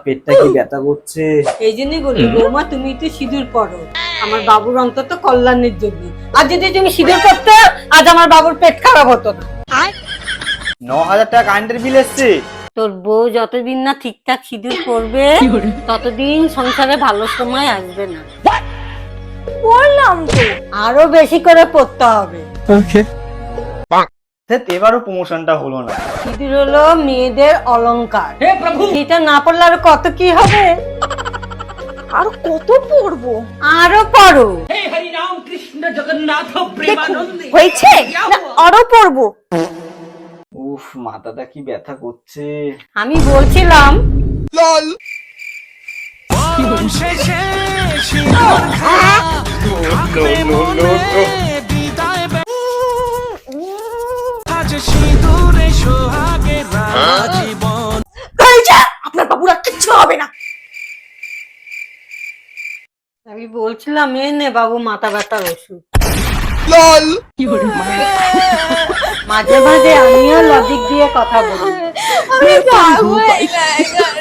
পেটটা কি ব্যথা করছে। এই জন্যই বলি বৌমা তুমি একটু সিঁদুর পরো আমার বাবুর অন্তত কল্যাণের জন্য। আর যদি তুমি সিঁদুর করতে আজ আমার বাবুর পেট খারাপ হতো না। 9,000 টাকা কারেন্টের বিল এসছে। তোর বউ যতদিন না ঠিকঠাক সিঁদুর পরবে ততদিন সংসারে ভালো সময় আসবে না। বললাম তো আরো বেশি করে পড়তে হবে। এবারও প্রমোশনটা হলো না। সিঁদুর হলো মেয়েদের অলংকার। এটা না পড়লে আরো কত কি হবে। আর কত পড়বো? আরো পড়ো। হয়েছে না আরো পড়বো? উফ, মাথাটা কি ব্যথা করছে। আমি বলছিলাম হয়েছে, আপনার বাবুর আর কিচ্ছু হবে না। আমি বলছিলাম এ নে বাবু মাথা ব্যথার ওষুধ। মাঝে মাঝে আমিও লজিক দিয়ে কথা বলি। আমি পারবো এই জায়গায়।